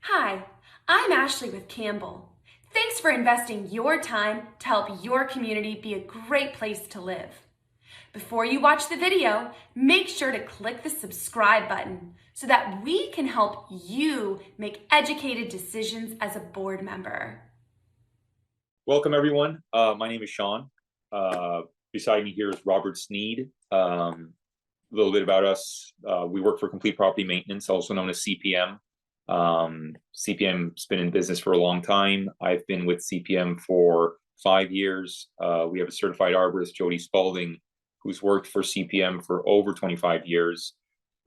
Hi, I'm Ashley with Campbell. Thanks for investing your time to help your community be a great place to live. Before you watch the video, make sure to click the subscribe button so that we can help you make educated decisions as a board member. Welcome, everyone. My name is Shawn. Beside me here is Robert Sneed. A little bit about us. We work for Complete Property Maintenance, also known as CPM. CPM's been in business for a long time. I've been with CPM for 5 years. We have a certified arborist, Jody Spalding, who's worked for CPM for over 25 years.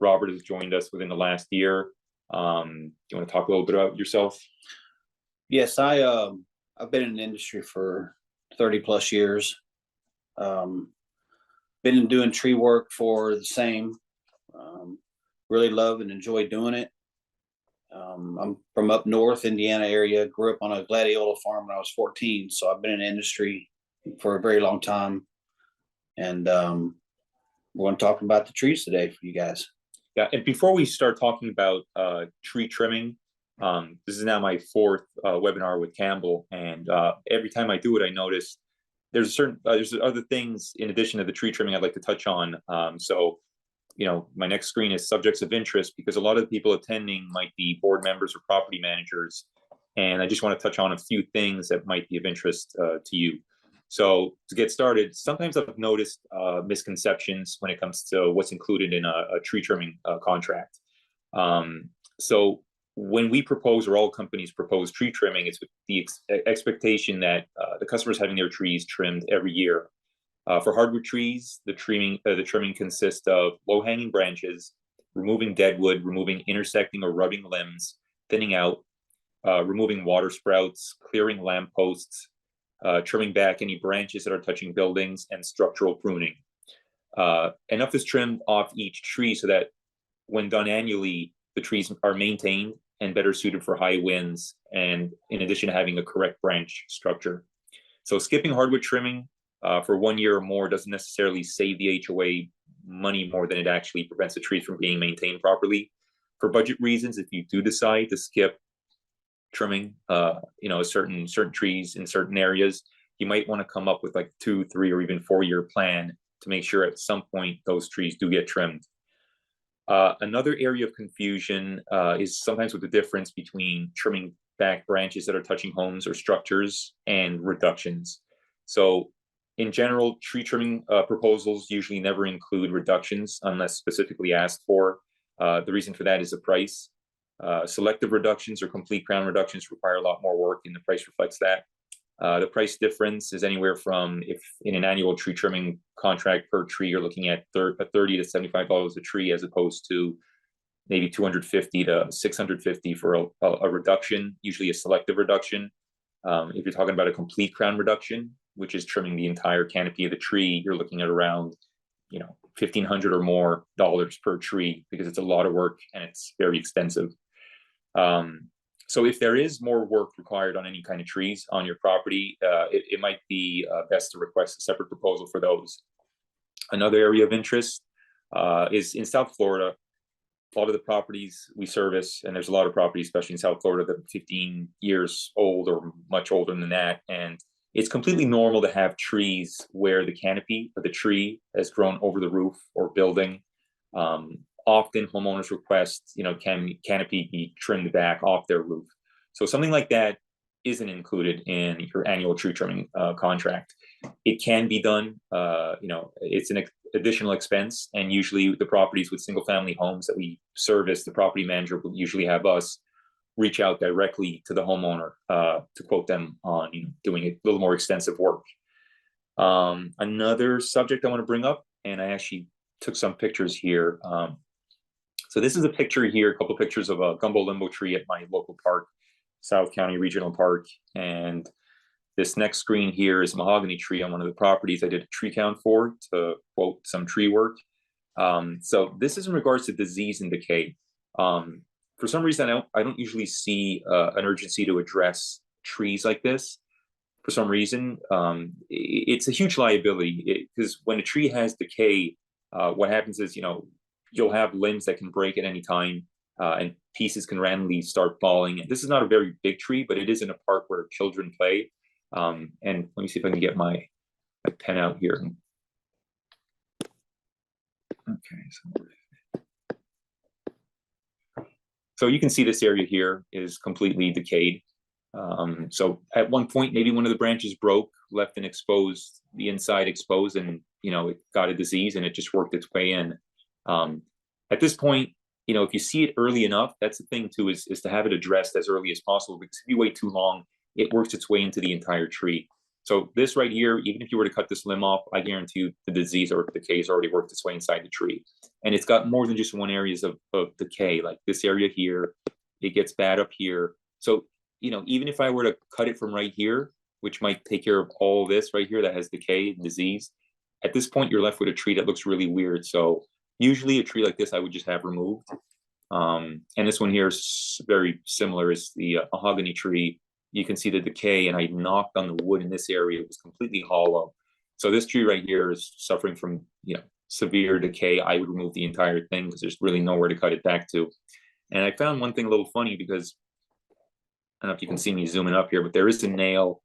Robert has joined us within the last year. Do you want to talk a little bit about yourself? Yes, I've been in the industry for 30 plus years. Been doing tree work for the same. Really love and enjoy doing it. I'm from up north Indiana area. Grew up on a gladiola farm when I was 14, so I've been in the industry for a very long time. And we're going to talk about the trees today for you guys. Yeah, and before we start talking about tree trimming, this is now my fourth webinar with Campbell, and every time I do it, I notice there's other things in addition to the tree trimming I'd like to touch on. So, my next screen is subjects of interest, because a lot of the people attending might be board members or property managers, and I just want to touch on a few things that might be of interest to you. So to get started, sometimes I've noticed misconceptions when it comes to what's included in a tree trimming contract. So when we propose, or all companies propose tree trimming, it's with the expectation that the customer is having their trees trimmed every year. For hardwood trees, the trimming consists of low-hanging branches, removing dead wood, removing intersecting or rubbing limbs, thinning out, removing water sprouts, clearing lampposts, trimming back any branches that are touching buildings, and structural pruning. Enough is trimmed off each tree so that when done annually, the trees are maintained and better suited for high winds, and in addition to having a correct branch structure. So skipping hardwood trimming for 1 year or more doesn't necessarily save the HOA money more than it actually prevents the trees from being maintained properly. For budget reasons, if you do decide to skip trimming, certain trees in certain areas, you might want to come up with like 2, 3, or even 4-year plan to make sure at some point those trees do get trimmed. Another area of confusion is sometimes with the difference between trimming back branches that are touching homes or structures and reductions. So in general, tree trimming proposals usually never include reductions unless specifically asked for. The reason for that is the price. Selective reductions or complete crown reductions require a lot more work, and the price reflects that. The price difference is anywhere from, if in an annual tree trimming contract per tree, you're looking at $30 to $75 a tree, as opposed to maybe $250 to $650 for a reduction, usually a selective reduction. If you're talking about a complete crown reduction, which is trimming the entire canopy of the tree, you're looking at around $1,500 or more per tree, because it's a lot of work and it's very extensive. So if there is more work required on any kind of trees on your property, it might be best to request a separate proposal for those. Another area of interest is in South Florida. A lot of the properties we service, and there's a lot of properties, especially in South Florida, that are 15 years old or much older than that. And it's completely normal to have trees where the canopy of the tree has grown over the roof or building. Often homeowners request, canopy be trimmed back off their roof. So something like that isn't included in your annual tree trimming contract. It can be done. It's an additional expense, and usually the properties with single-family homes that we service, the property manager will usually have us reach out directly to the homeowner to quote them on doing a little more extensive work. Another subject I want to bring up, and I actually took some pictures here. So this is a picture here, a couple pictures of a gumbo limbo tree at my local park, South County Regional Park. And this next screen here is a mahogany tree on one of the properties I did a tree count for, to quote some tree work. So this is in regards to disease and decay. For some reason, I don't usually see an urgency to address trees like this. For some reason, it's a huge liability, because when a tree has decay, what happens is, you'll have limbs that can break at any time. and pieces can randomly start falling. And this is not a very big tree, but it is in a park where children play. And let me see if I can get my pen out here. Okay, so you can see this area here is completely decayed. So at one point, maybe one of the branches broke, left an exposed, the inside exposed, and it got a disease and it just worked its way in. At this point, if you see it early enough, that's the thing too, is to have it addressed as early as possible, because if you wait too long, it works its way into the entire tree. So this right here, even if you were to cut this limb off, I guarantee you the disease or decay has already worked its way inside the tree. And it's got more than just one areas of decay, like this area here, it gets bad up here. So, even if I were to cut it from right here, which might take care of all this right here that has decay and disease, at this point, you're left with a tree that looks really weird. So usually a tree like this, I would just have removed. And this one here is very similar. It's the mahogany tree. You can see the decay, and I knocked on the wood in this area. It was completely hollow. So this tree right here is suffering from, severe decay. I would remove the entire thing because there's really nowhere to cut it back to. And I found one thing a little funny, because I don't know if you can see me zooming up here, but there is a nail.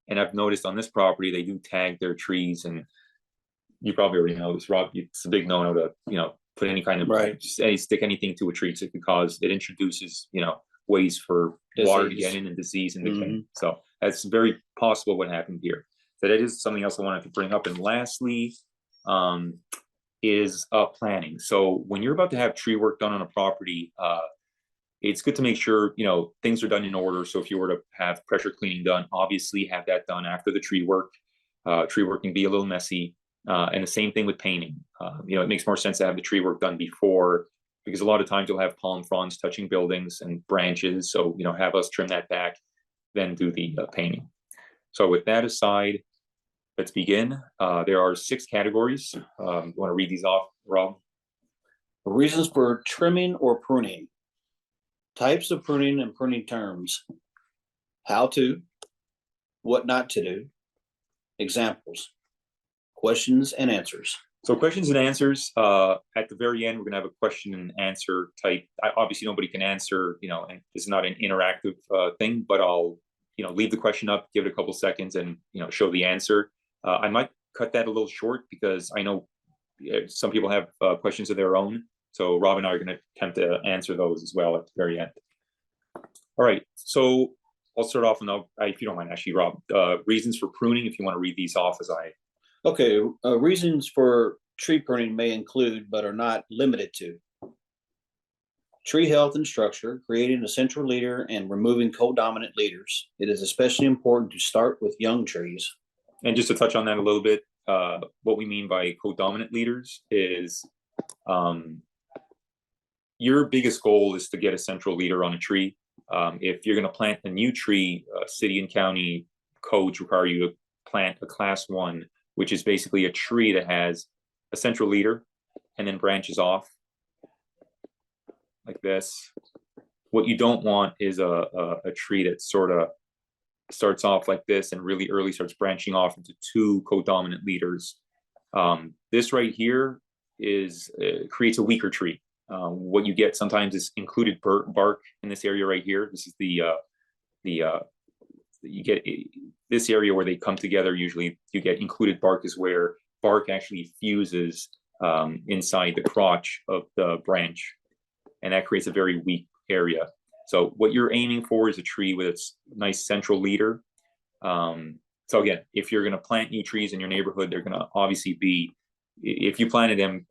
And I've noticed on this property, they do tag their trees. And you probably already know this, Rob. It's a big no-no to, put any kind of, stick anything to a tree, because it introduces, ways for water to get in and disease and decay. So that's very possible what happened here. So that is something else I wanted to bring up. And lastly, is planning. So when you're about to have tree work done on a property, it's good to make sure, things are done in order. So if you were to have pressure cleaning done, obviously have that done after the tree work. Tree work can be a little messy. And the same thing with painting. It makes more sense to have the tree work done before, because a lot of times you'll have palm fronds touching buildings and branches. So, have us trim that back, then do the painting. So with that aside, let's begin. There are 6 categories. You want to read these off, Rob? Reasons for trimming or pruning. Types of pruning and pruning terms. How to, what not to do. Examples. Questions and answers. So questions and answers, at the very end, we're gonna have a question and answer type. Obviously nobody can answer, and it's not an interactive thing, but I'll, leave the question up, give it a couple seconds and, show the answer. I might cut that a little short because I know some people have questions of their own. So Rob and I are gonna attempt to answer those as well at the very end. All right, so I'll start off, and if you don't mind, actually, Rob, reasons for pruning, if you want to read these off as I. Okay, reasons for tree pruning may include, but are not limited to, tree health and structure, creating a central leader and removing co-dominant leaders. It is especially important to start with young trees. And just to touch on that a little bit, what we mean by co-dominant leaders is your biggest goal is to get a central leader on a tree. If you're going to plant a new tree, city and county codes require you to plant a class 1, which is basically a tree that has a central leader and then branches off like this. What you don't want is a tree that sort of starts off like this and really early starts branching off into 2 co-dominant leaders. This right here is creates a weaker tree. What you get sometimes is included bark in this area right here. This is you get this area where they come together. Usually you get included bark is where bark actually fuses inside the crotch of the branch, and that creates a very weak area. So what you're aiming for is a tree with its nice central leader. So again, if you're going to plant new trees in your neighborhood, they're going to obviously be, if you planted them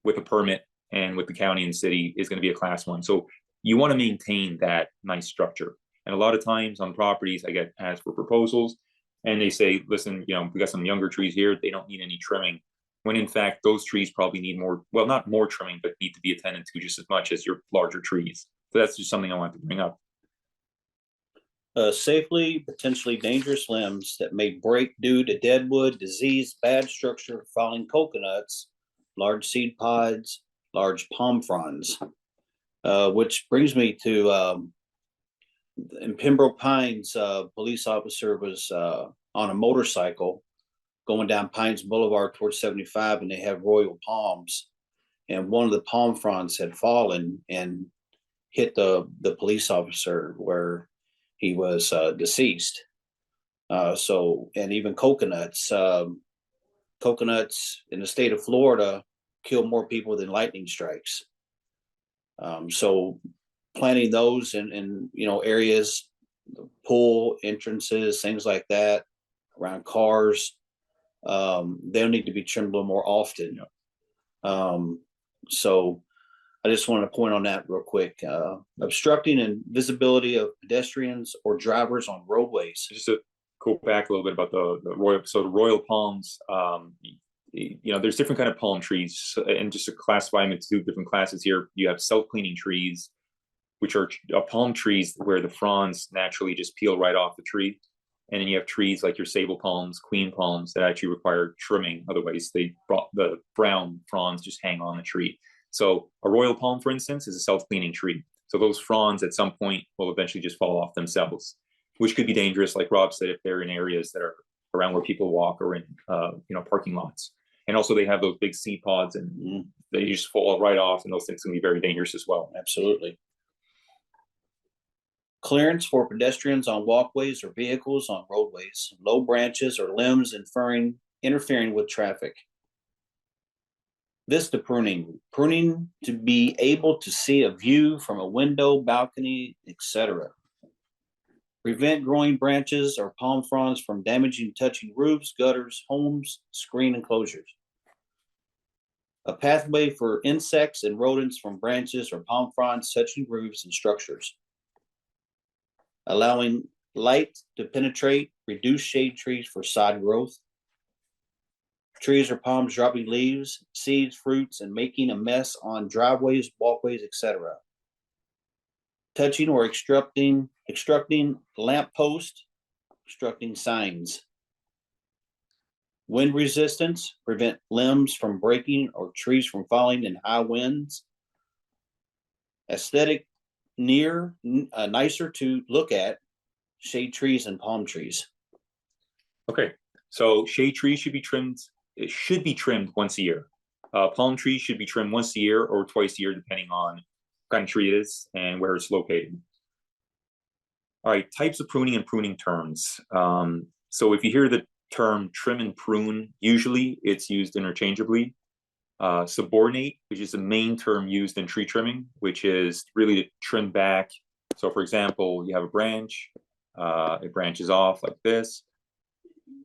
with a permit and with the county and city, is going to be a class 1. So you want to maintain that nice structure. And a lot of times on properties, I get asked for proposals and they say, listen, we got some younger trees here. They don't need any trimming. When in fact, those trees probably need more, well, not more trimming, but need to be attended to just as much as your larger trees. So that's just something I wanted to bring up. Safely, potentially dangerous limbs that may break due to deadwood, disease, bad structure, falling coconuts, large seed pods, large palm fronds. Which brings me to in Pembroke Pines, police officer was on a motorcycle going down Pines Boulevard towards 75, and they have royal palms, and one of the palm fronds had fallen, and hit the police officer where he was deceased. So, and even coconuts, coconuts in the state of Florida kill more people than lightning strikes. So planting those in areas, pool entrances, things like that, around cars, they'll need to be trimmed a little more often. So I just want to point on that real quick. Obstructing and visibility of pedestrians or drivers on roadways. Just to go back a little bit about the royal, so the royal palms, there's different kind of palm trees, and just to classify them into two different classes here, you have self-cleaning trees, which are palm trees where the fronds naturally just peel right off the tree. And then you have trees like your sable palms, queen palms that actually require trimming. Otherwise, the brown fronds just hang on the tree. So a royal palm, for instance, is a self-cleaning tree. So those fronds at some point will eventually just fall off themselves, which could be dangerous, like Rob said, if they're in areas that are around where people walk or in parking lots. And also they have those big seed pods and they just fall right off, and those things can be very dangerous as well. Absolutely. Clearance for pedestrians on walkways or vehicles on roadways, low branches or limbs interfering with traffic. This to pruning to be able to see a view from a window, balcony, etc. Prevent growing branches or palm fronds from damaging, touching roofs, gutters, homes, screen enclosures. A pathway for insects and rodents from branches or palm fronds touching roofs and structures. Allowing light to penetrate, reduce shade trees for sod growth. Trees or palms dropping leaves, seeds, fruits, and making a mess on driveways, walkways, etc. Touching or obstructing lamp posts, obstructing signs. Wind resistance, prevent limbs from breaking or trees from falling in high winds. Aesthetic, nicer to look at, shade trees and palm trees. Okay, so shade trees should be trimmed. It should be trimmed once a year. Palm trees should be trimmed once a year or twice a year, depending on what kind of tree it is and where it's located. All right, types of pruning and pruning terms. So if you hear the term trim and prune, usually it's used interchangeably. Subordinate, which is the main term used in tree trimming, which is really to trim back. So for example, you have a branch, it branches off like this.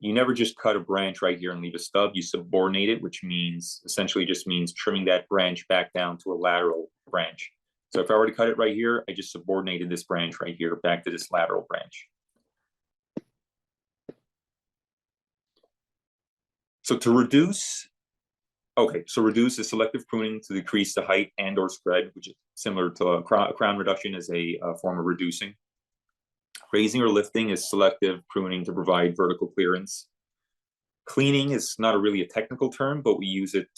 You never just cut a branch right here and leave a stub. You subordinate it, which means essentially just means trimming that branch back down to a lateral branch. So if I were to cut it right here, I just subordinated this branch right here back to this lateral branch. So to reduce, reduce is selective pruning to decrease the height and or spread, which is similar to a crown reduction as a form of reducing. Raising or lifting is selective pruning to provide vertical clearance. Cleaning is not really a technical term, but we use it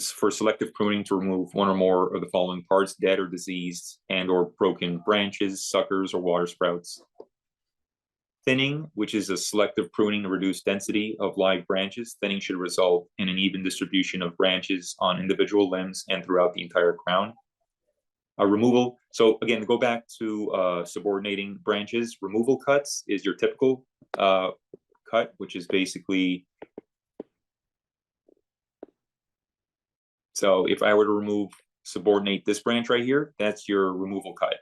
for selective pruning to remove one or more of the following parts: dead or diseased and or broken branches, suckers, or water sprouts. Thinning, which is a selective pruning to reduce density of live branches. Thinning should result in an even distribution of branches on individual limbs and throughout the entire crown. Removal, so again, go back to subordinating branches. Removal cuts is your typical cut, which is basically, so if I were to subordinate this branch right here, that's your removal cut.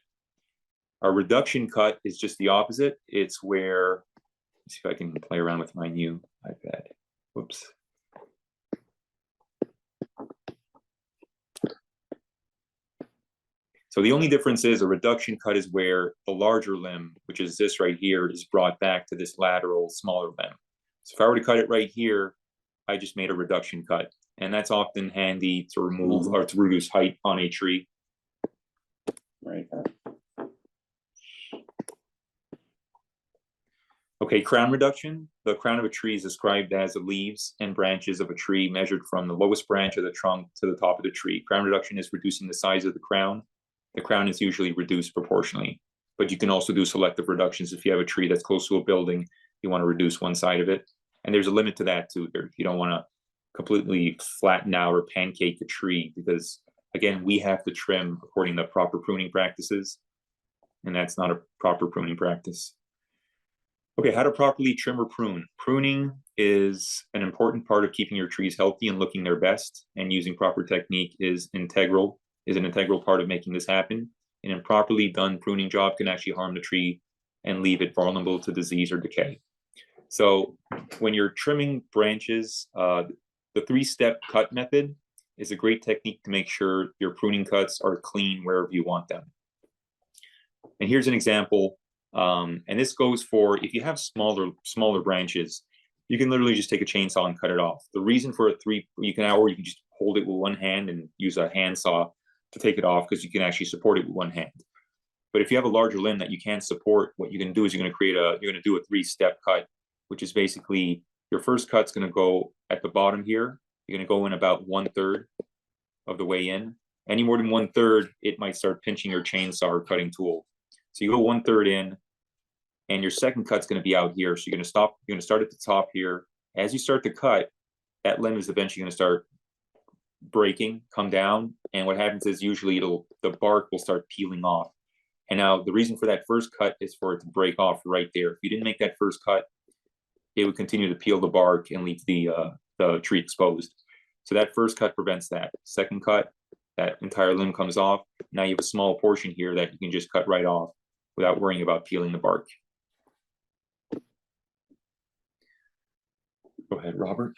A reduction cut is just the opposite. It's where, let's see if I can play around with my new iPad. Whoops. So the only difference is a reduction cut is where the larger limb, which is this right here, is brought back to this lateral smaller limb. So if I were to cut it right here, I just made a reduction cut. And that's often handy to remove or to reduce height on a tree. Right. Okay, crown reduction. The crown of a tree is described as the leaves and branches of a tree measured from the lowest branch of the trunk to the top of the tree. Crown reduction is reducing the size of the crown. The crown is usually reduced proportionally, but you can also do selective reductions. If you have a tree that's close to a building, you want to reduce one side of it. And there's a limit to that too. You don't want to completely flatten out or pancake the tree, because again, we have to trim according to proper pruning practices, and that's not a proper pruning practice. Okay, how to properly trim or prune. Pruning is an important part of keeping your trees healthy and looking their best, and using proper technique is an integral part of making this happen. An improperly done pruning job can actually harm the tree and leave it vulnerable to disease or decay. So when you're trimming branches, the 3-step cut method is a great technique to make sure your pruning cuts are clean wherever you want them. And here's an example. And this goes for if you have smaller branches, you can literally just take a chainsaw and cut it off. The reason for you can just hold it with one hand and use a handsaw to take it off, because you can actually support it with one hand. But if you have a larger limb that you can't support, what you're going to do is you're going to do a 3-step cut, which is basically your first cut's going to go at the bottom here. You're going to go in about 1/3 of the way in. Any more than 1/3, it might start pinching your chainsaw or cutting tool. So you go 1/3 in, and your second cut's going to be out here. So you're going to start at the top here. As you start to cut, that limb is eventually going to start breaking, come down, and what happens is usually the bark will start peeling off. And now the reason for that first cut is for it to break off right there. If you didn't make that first cut, it would continue to peel the bark and leave the tree exposed. So that first cut prevents that. Second cut, that entire limb comes off. Now you have a small portion here that you can just cut right off without worrying about peeling the bark. Go ahead, Robert.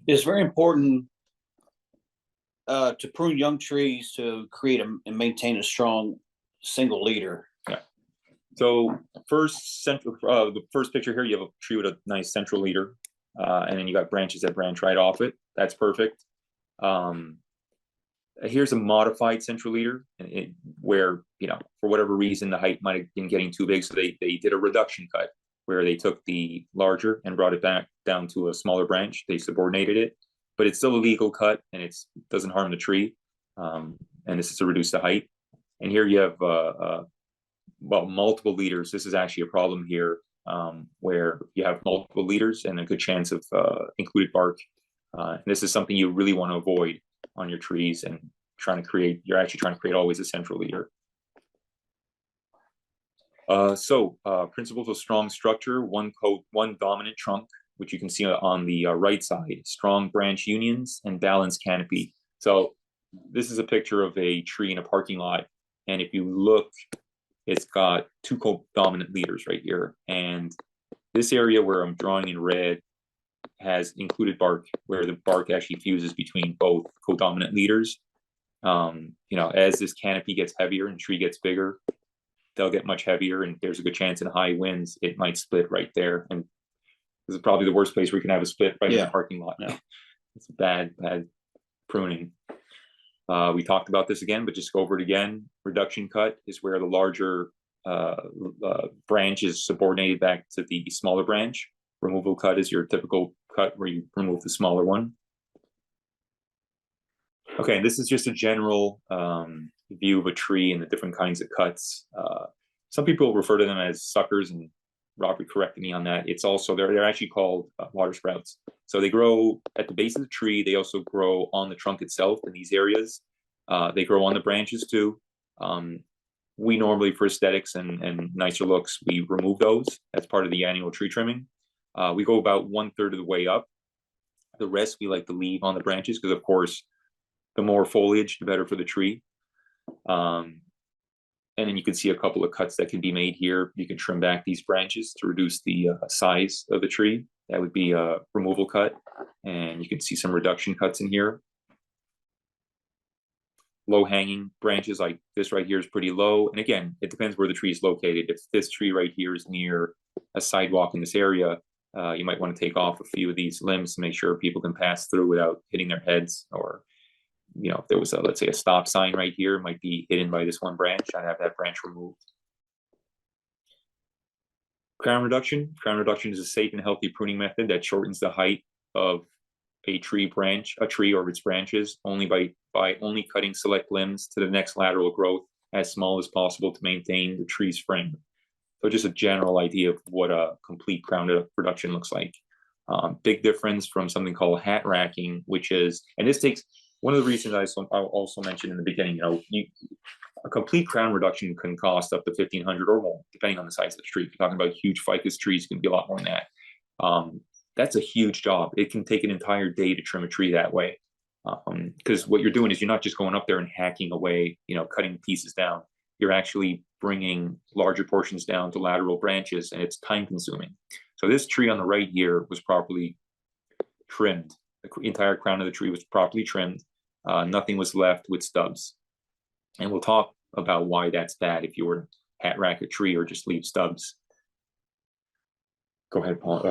It's very important to prune young trees to create and maintain a strong single leader. Yeah. So the first picture here, you have a tree with a nice central leader, and then you got branches that branch right off it. That's perfect. Here's a modified central leader, where, for whatever reason, the height might have been getting too big, so they did a reduction cut where they took the larger and brought it back down to a smaller branch. They subordinated it, but it's still a legal cut, and it doesn't harm the tree. And this is to reduce the height. And here you have multiple leaders. This is actually a problem here, where you have multiple leaders and a good chance of included bark. And this is something you really want to avoid on your trees, and you're actually trying to create always a central leader. Principles of strong structure: one dominant trunk, which you can see on the right side, strong branch unions, and balanced canopy. So this is a picture of a tree in a parking lot, and if you look, it's got 2 co-dominant leaders right here, and this area where I'm drawing in red has included bark, where the bark actually fuses between both co-dominant leaders. As this canopy gets heavier and the tree gets bigger, they'll get much heavier, and there's a good chance in high winds it might split right there. And this is probably the worst place where you can have a split, right in the parking lot. Yeah. It's bad pruning. We talked about this again, but just go over it again. Reduction cut is where the larger branch is subordinated back to the smaller branch. Removal cut is your typical cut where you remove the smaller one. Okay, this is just a general view of a tree and the different kinds of cuts. Some people refer to them as suckers, and Robert corrected me on that. It's also, they're actually called water sprouts. So they grow at the base of the tree. They also grow on the trunk itself in these areas. They grow on the branches too. We normally, for aesthetics and nicer looks, we remove those as part of the annual tree trimming. We go about 1/3 of the way up. The rest we like to leave on the branches, because of course, the more foliage, the better for the tree. And then you can see a couple of cuts that can be made here. You can trim back these branches to reduce the size of the tree. That would be a removal cut. And you can see some reduction cuts in here. Low hanging branches like this right here is pretty low. And again, it depends where the tree is located. If this tree right here is near a sidewalk in this area, you might want to take off a few of these limbs to make sure people can pass through without hitting their heads. Or, if there was let's say a stop sign right here, it might be hidden by this one branch. I'd have that branch removed. Crown reduction. Crown reduction is a safe and healthy pruning method that shortens the height of a tree or its branches by only cutting select limbs to the next lateral growth as small as possible to maintain the tree's frame. So just a general idea of what a complete crown reduction looks like. Big difference from something called hat racking, which is, and this takes, one of the reasons I also mentioned in the beginning, a complete crown reduction can cost up to $1,500 or more, depending on the size of the tree. If you're talking about huge ficus trees, it can be a lot more than that. That's a huge job. It can take an entire day to trim a tree that way. Because what you're doing is you're not just going up there and hacking away, cutting pieces down. You're actually bringing larger portions down to lateral branches, and it's time consuming. So this tree on the right here was properly trimmed. The entire crown of the tree was properly trimmed. Nothing was left with stubs. And we'll talk about why that's bad if you were to hat rack a tree or just leave stubs. Go ahead, Rob.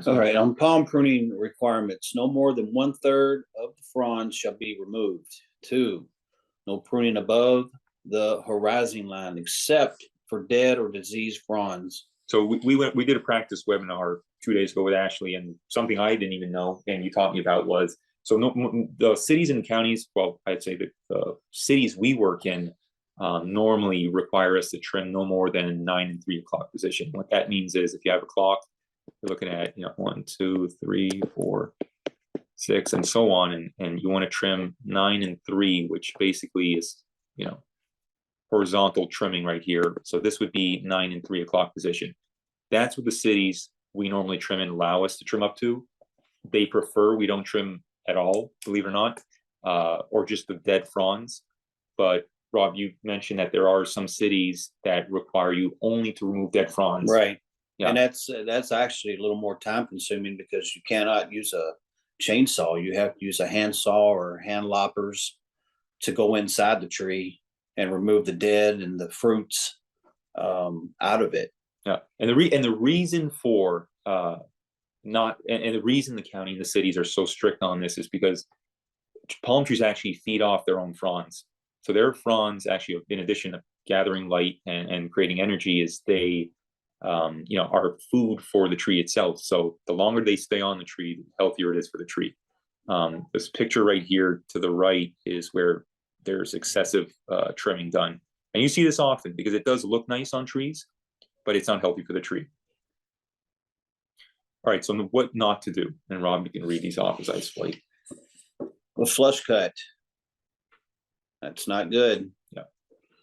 All right, on palm pruning requirements, no more than 1/3 of the fronds shall be removed. 2, no pruning above the horizon line except for dead or diseased fronds. So we did a practice webinar 2 days ago with Ashley, and something I didn't even know and you taught me about was, so the cities and counties, well, I'd say that the cities we work in normally require us to trim no more than 9 and 3 o'clock position. What that means is if you have a clock, you're looking at 1, 2, 3, 4, 6, and so on, and you want to trim 9 and 3, which basically is horizontal trimming right here. So this would be 9 and 3 o'clock position. That's what the cities we normally trim and allow us to trim up to. They prefer we don't trim at all, believe it or not, or just the dead fronds. But Rob, you mentioned that there are some cities that require you only to remove dead fronds. Right. Yeah. And that's actually a little more time consuming because you cannot use a chainsaw. You have to use a hand saw or hand loppers to go inside the tree and remove the dead and the fruits out of it. Yeah, and the reason for the reason the county and the cities are so strict on this is because palm trees actually feed off their own fronds. So their fronds actually, in addition to gathering light and creating energy, is they are food for the tree itself. So the longer they stay on the tree, the healthier it is for the tree. This picture right here to the right is where there's excessive trimming done. And you see this often because it does look nice on trees, but it's not healthy for the tree. All right, so what not to do. And Rob, you can read these off as I explain. A flush cut. That's not good. Yeah.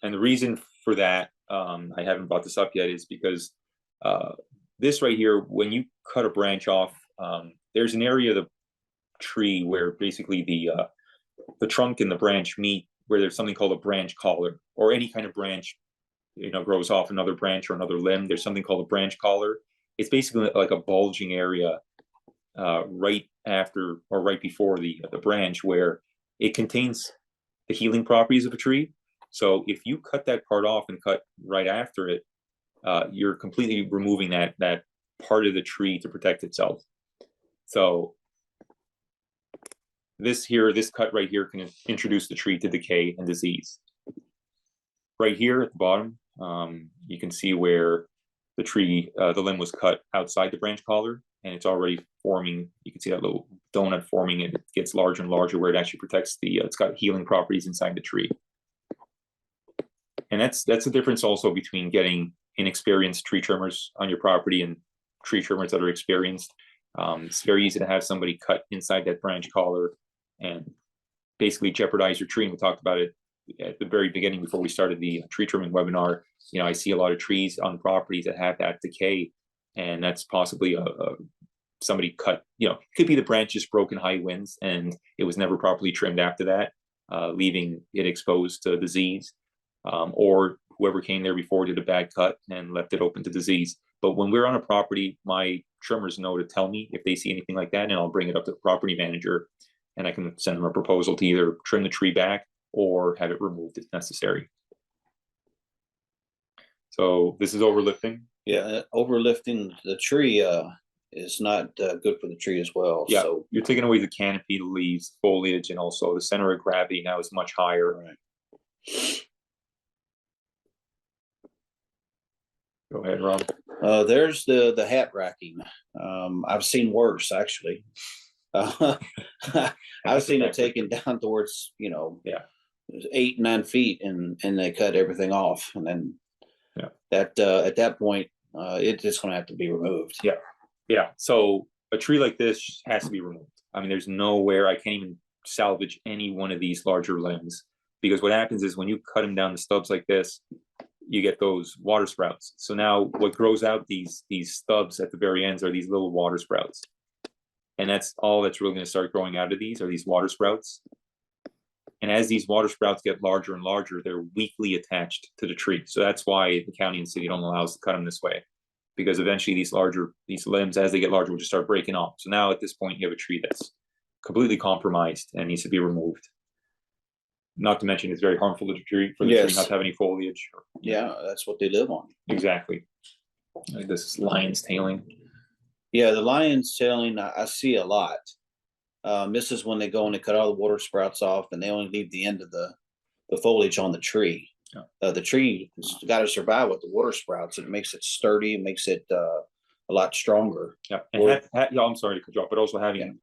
And the reason for that, I haven't brought this up yet, is because this right here, when you cut a branch off, there's an area of the tree where basically the trunk and the branch meet, where there's something called a branch collar, or any kind of branch grows off another branch or another limb. There's something called a branch collar. It's basically like a bulging area right after or right before the branch, where it contains the healing properties of a tree. So if you cut that part off and cut right after it, you're completely removing that part of the tree to protect itself. So this cut right here can introduce the tree to decay and disease. Right here at the bottom, you can see where the tree, the limb was cut outside the branch collar, and it's already forming. You can see that little donut forming, and it gets larger and larger, where it actually protects it's got healing properties inside the tree. And that's the difference also between getting inexperienced tree trimmers on your property and tree trimmers that are experienced. It's very easy to have somebody cut inside that branch collar and basically jeopardize your tree. And we talked about it at the very beginning before we started the tree trimming webinar. I see a lot of trees on properties that have that decay, and that's possibly somebody cut. It could be the branch just broke in high winds and it was never properly trimmed after that, leaving it exposed to disease, or whoever came there before did a bad cut and left it open to disease. But when we're on a property, my trimmers know to tell me if they see anything like that, and I'll bring it up to the property manager, and I can send them a proposal to either trim the tree back or have it removed if necessary. So this is overlifting. Yeah, overlifting the tree is not good for the tree as well. Yeah, so you're taking away the canopy, the leaves, foliage, and also the center of gravity now is much higher. Right. Go ahead, Rob. There's the hat racking. I've seen worse, actually. I've seen it taken down towards 8, 9 feet, and they cut everything off, and then at that point it's going to have to be removed. Yeah. So a tree like this has to be removed. I mean, there's nowhere, I can't even salvage any one of these larger limbs, because what happens is when you cut them down the stubs like this, you get those water sprouts. So now what grows out these stubs at the very ends are these little water sprouts. And that's all that's really going to start growing out of these are these water sprouts. And as these water sprouts get larger and larger, they're weakly attached to the tree. So that's why the county and city don't allow us to cut them this way, because eventually these limbs, as they get larger, will just start breaking off. So now at this point, you have a tree that's completely compromised and needs to be removed. Not to mention, it's very harmful to the tree for the tree not to have any foliage. Yeah, that's what they live on. Exactly. Like this is lion's tailing. Yeah, the lion's tailing, I see a lot. This is when they go and they cut all the water sprouts off, and they only leave the end of the foliage on the tree. Yeah. The tree has got to survive with the water sprouts, and it makes it sturdy, makes it a lot stronger. Yeah, and yeah, I'm sorry to cut you off, but also having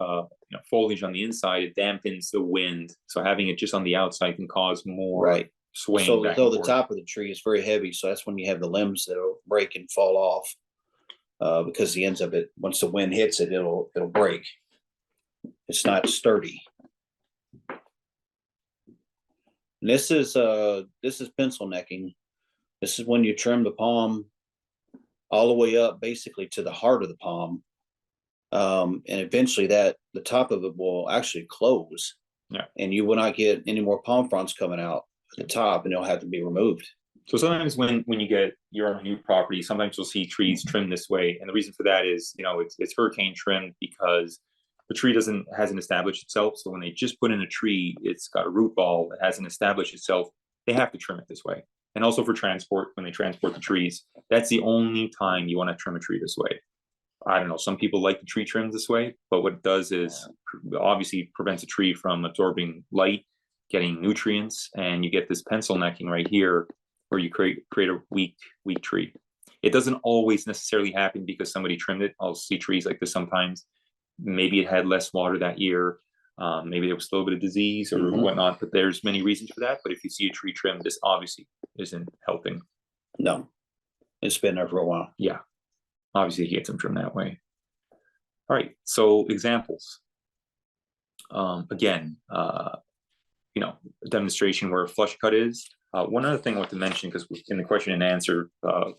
foliage on the inside, it dampens the wind. So having it just on the outside can cause more swaying. So back though and the forth. top of the tree is very heavy, so that's when you have the limbs that'll break and fall off. Because the ends of it, once the wind hits it, it'll break. It's not sturdy. And this is pencil necking. This is when you trim the palm all the way up, basically to the heart of the palm, and eventually the top of it will actually close. Yeah, and you will not get any more palm fronds coming out at the top, and it'll have to be removed. So sometimes when you're on a new property, sometimes you'll see trees trimmed this way, and the reason for that is it's hurricane trimmed because the tree hasn't established itself. So when they just put in a tree, it's got a root ball that hasn't established itself. They have to trim it this way. And also for transport, when they transport the trees, that's the only time you want to trim a tree this way. I don't know, some people like the tree trimmed this way, but what it does is obviously prevents a tree from absorbing light, getting nutrients, and you get this pencil necking right here where you create a weak tree. It doesn't always necessarily happen because somebody trimmed it. I'll see trees like this sometimes. Maybe it had less water that year. Maybe there was a little bit of disease or whatnot, but there's many reasons for that. But if you see a tree trimmed, this obviously isn't helping. No, it's been there for a while. Yeah, obviously he gets them trimmed that way. All right, so examples. Again, demonstration where a flush cut is. One other thing I want to mention, because in the question and answer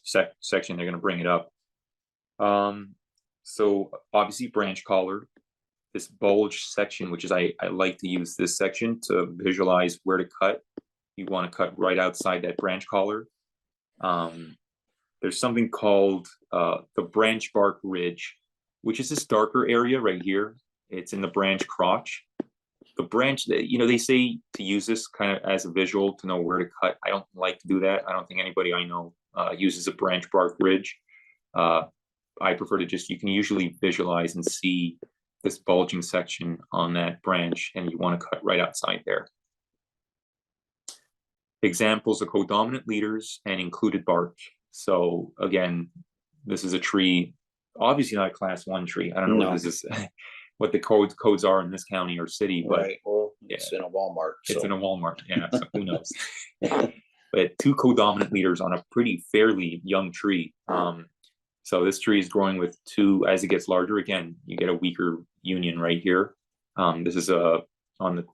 section, they're going to bring it up. So obviously branch collar, this bulge section, which is I like to use this section to visualize where to cut. You want to cut right outside that branch collar. There's something called the branch bark ridge, which is this darker area right here. It's in the branch crotch. The branch, they say to use this kind of as a visual to know where to cut. I don't like to do that. I don't think anybody I know uses a branch bark ridge. I prefer to you can usually visualize and see this bulging section on that branch, and you want to cut right outside there. Examples of codominant leaders and included bark. So again, this is a tree, obviously not a class 1 tree. I don't know what this is, what the codes are in this county or city, but well, it's in a Walmart. It's in a Walmart, yeah. So who knows? But 2 codominant leaders on a pretty fairly young tree. So this tree is growing with 2 as it gets larger. Again, you get a weaker union right here. This is on the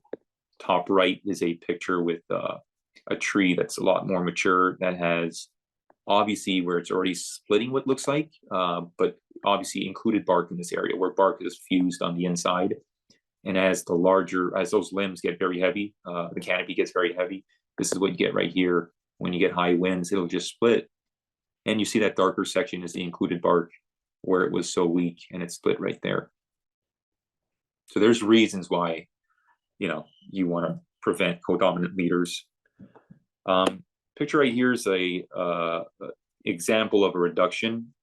top right is a picture with a tree that's a lot more mature that has obviously where it's already splitting what looks like, but obviously included bark in this area where bark is fused on the inside. And as those limbs get very heavy, the canopy gets very heavy. This is what you get right here. When you get high winds, it'll just split. And you see that darker section is the included bark where it was so weak, and it split right there. So there's reasons why, you want to prevent codominant leaders. Picture right here is a example of a reduction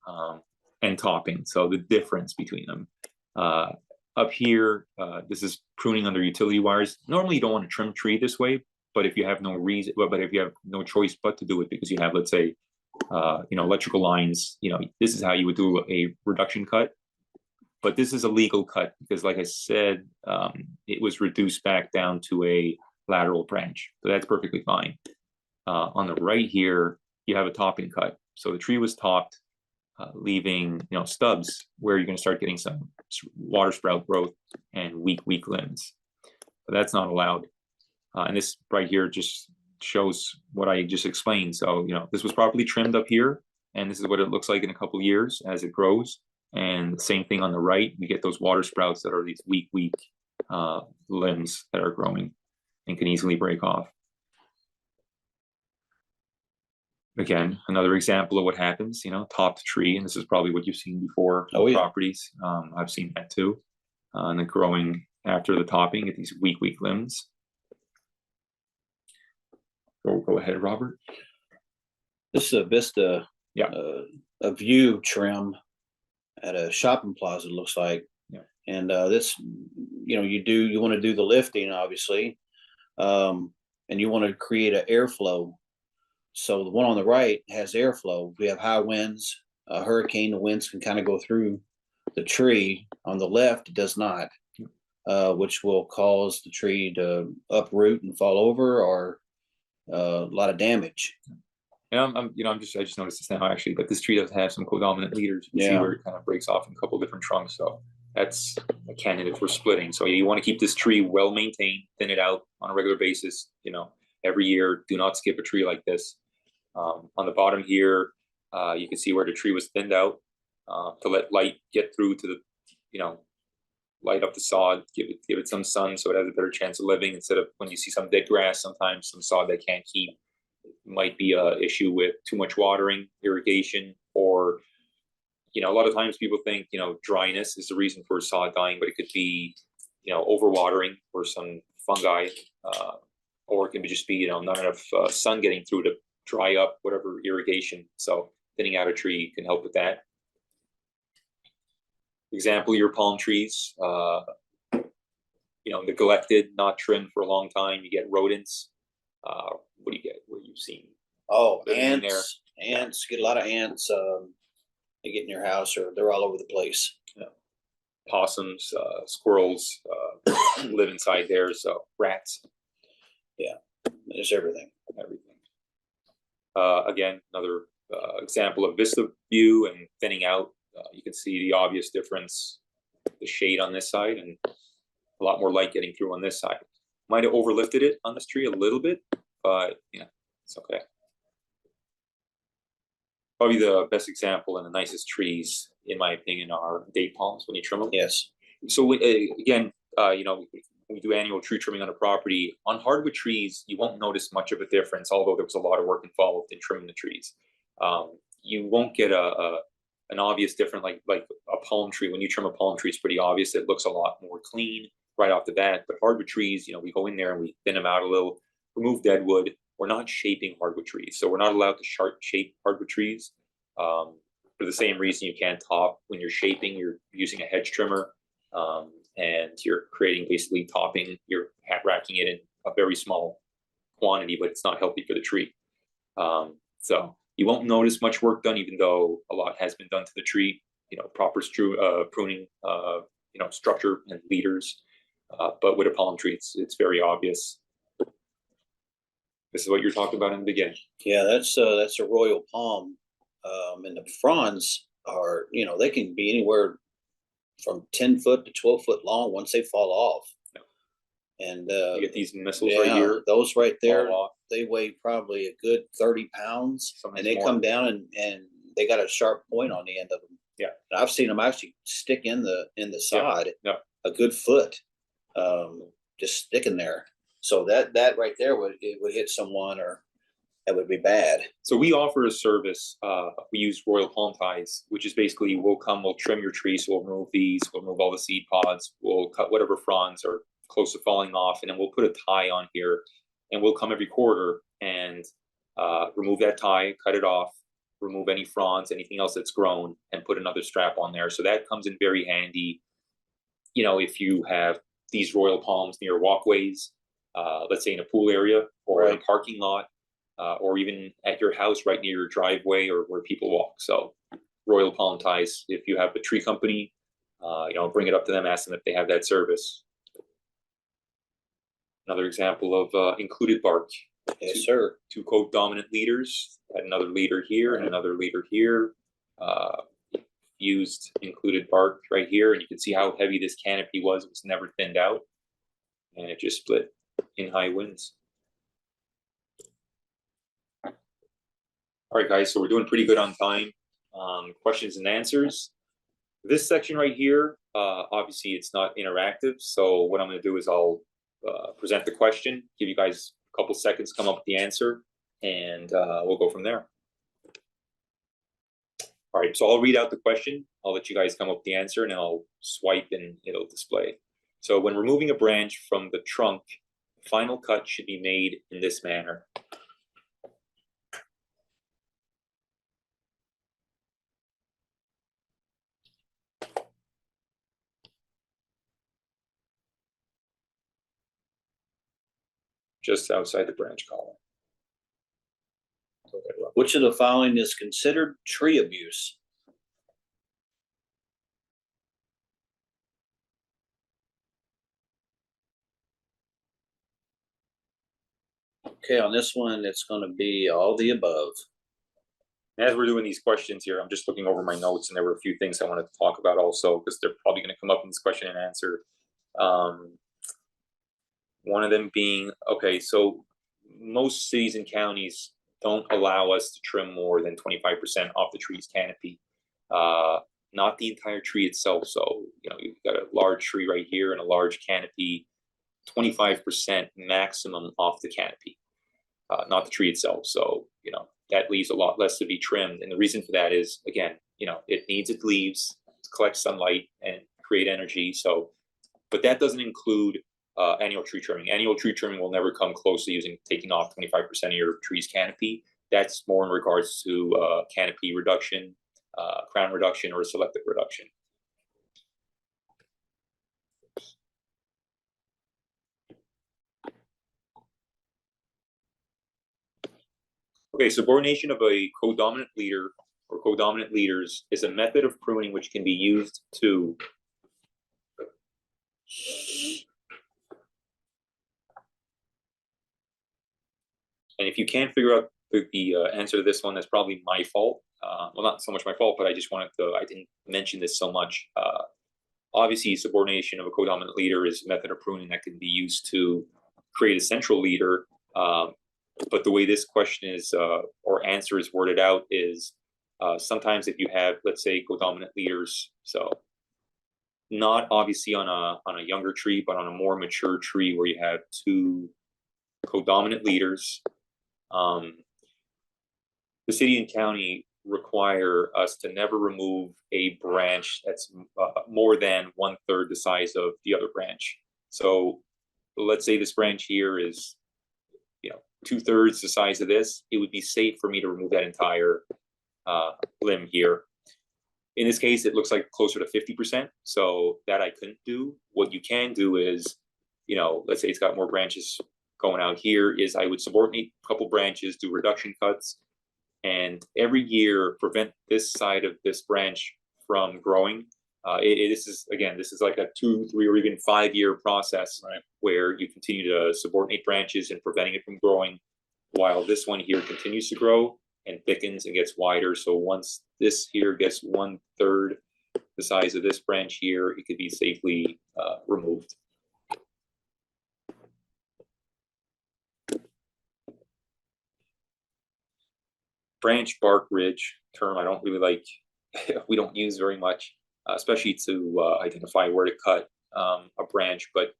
and topping. So the difference between them. Up here, this is pruning under utility wires. Normally you don't want to trim tree this way, but if you have no reason, but if you have no choice but to do it because you have, let's say, electrical lines, this is how you would do a reduction cut. But this is a legal cut because, like I said, it was reduced back down to a lateral branch. So that's perfectly fine. On the right here, you have a topping cut. So the tree was topped, leaving stubs where you're going to start getting some water sprout growth and weak limbs. but that's not allowed. And this right here just shows what I just explained. So, this was properly trimmed up here, and this is what it looks like in a couple of years as it grows. And the same thing on the right, we get those water sprouts that are these weak limbs that are growing and can easily break off. Again, another example of what happens, topped tree, and this is probably what you've seen before on properties. I've seen that too. And then growing after the topping at these weak limbs. Go ahead, Robert. This is a vista, a view trim at a shopping plaza, it looks like. Yeah. And this, you want to do the lifting, obviously, and you want to create an airflow. So the one on the right has airflow. We have high winds, a hurricane, the winds can kind of go through the tree. On the left, it does not, which will cause the tree to uproot and fall over, or a lot of damage. And I just noticed this now actually, but this tree does have some codominant leaders. You can see where it kind of breaks off in a couple different trunks. So that's a candidate for splitting. So you want to keep this tree well maintained, thin it out on a regular basis. Every year. Do not skip a tree like this. On the bottom here, you can see where the tree was thinned out to let light get through to the, light up the sod, give it some sun so it has a better chance of living, instead of when you see some dead grass, sometimes some sod that can't keep. It might be a issue with too much watering, irrigation, or, a lot of times people think, dryness is the reason for sod dying, but it could be, overwatering or some fungi, or it can just be, not enough sun getting through to dry up whatever irrigation. So thinning out a tree can help with that. Example, your palm trees, neglected, not trimmed for a long time. You get rodents. What do you get? What you've seen? Oh, ants. Ants, get a lot of ants. They get in your house, or they're all over the place. Yeah. Possums, squirrels live inside there. So rats. Yeah, there's everything. Again, another example of vista view and thinning out. You can see the obvious difference, the shade on this side and a lot more light getting through on this side. Might have overlifted it on this tree a little bit, but it's okay. Probably the best example and the nicest trees, in my opinion, are date palms when you trim them. Yes. So again, we do annual tree trimming on a property. On hardwood trees, you won't notice much of a difference, although there was a lot of work involved in trimming the trees. You won't get an obvious difference like a palm tree. When you trim a palm tree, it's pretty obvious. It looks a lot more clean right off the bat. But hardwood trees, we go in there and we thin them out a little, remove dead wood. We're not shaping hardwood trees, so we're not allowed to shape hardwood trees. For the same reason you can't top when you're shaping, you're using a hedge trimmer. And you're creating basically topping, you're hat racking it in a very small quantity, but it's not healthy for the tree. So you won't notice much work done, even though a lot has been done to the tree, proper pruning, structure and leaders. But with a palm tree, it's very obvious. This is what you're talking about in the beginning. Yeah, that's a royal palm. And the fronds are, they can be anywhere from 10 foot to 12 foot long once they fall off. Yeah. And you get these missiles right here. Those right there, they weigh probably a good 30 pounds. And they come down and they got a sharp point on the end of them. Yeah. And I've seen them actually stick in the side a good foot, just sticking there. So that right there would hit someone, or that would be bad. So we offer a service. We use royal palm ties, which is basically we'll trim your tree. So we'll remove these, we'll remove all the seed pods, we'll cut whatever fronds are close to falling off, and then we'll put a tie on here, and we'll come every quarter and remove that tie, cut it off, remove any fronds, anything else that's grown, and put another strap on there. So that comes in very handy. If you have these royal palms near walkways, let's say in a pool area or in a parking lot, or even at your house right near your driveway or where people walk. So royal palm ties, if you have a tree company, bring it up to them, ask them if they have that service. Another example of included bark. Yes, sir. 2 codominant leaders, another leader here and another leader here. Fused included bark right here, and you can see how heavy this canopy was. It was never thinned out. and it just split in high winds. All right, guys, so we're doing pretty good on time. Questions and answers. This section right here, obviously it's not interactive. So what I'm going to do is I'll present the question, give you guys a couple seconds, come up with the answer, and we'll go from there. All right, so I'll read out the question. I'll let you guys come up with the answer, and I'll swipe and it'll display. So when removing a branch from the trunk, the final cut should be made in this manner. Just outside the branch column. Which of the following is considered tree abuse? Okay, on this one, it's going to be all the above. As we're doing these questions here, I'm just looking over my notes, and there were a few things I wanted to talk about also, because they're probably going to come up in this question and answer. One of them being, okay, so most cities and counties don't allow us to trim more than 25% off the tree's canopy. Not the entire tree itself. So, you know, you've got a large tree right here and a large canopy, 25% maximum off the canopy, not the tree itself. So, you know, that leaves a lot less to be trimmed. And the reason for that is, again, you know, it needs its leaves to collect sunlight and create energy. So, but that doesn't include annual tree trimming. Annual tree trimming will never come close to taking off 25% of your tree's canopy. That's more in regards to canopy reduction, crown reduction, or selective reduction. Okay, subordination of a codominant leader or codominant leaders is a method of pruning which can be used to and if you can't figure out the answer to this one, that's probably my fault. Well, not so much my fault, but I just wanted to, I didn't mention this so much. Obviously, subordination of a codominant leader is a method of pruning that can be used to create a central leader. But the way this question is, or answer is worded out is, sometimes if you have, let's say, codominant leaders, so not obviously on a younger tree, but on a more mature tree where you have two codominant leaders, the city and county require us to never remove a branch that's more than 1/3 the size of the other branch. So let's say this branch here is, you know, 2/3 the size of this. It would be safe for me to remove that entire limb here. In this case, it looks like closer to 50%. So that I couldn't do. What you can do is, you know, let's say it's got more branches going out here, is I would subordinate a couple branches, do reduction cuts, and every year prevent this side of this branch from growing. This is like a 2, 3, or even 5-year process, right, where you continue to subordinate branches and preventing it from growing, while this one here continues to grow and thickens and gets wider. So once this here gets 1/3 the size of this branch here, it could be safely removed. Branch bark ridge term I don't really like. We don't use very much, especially to identify where to cut a branch. But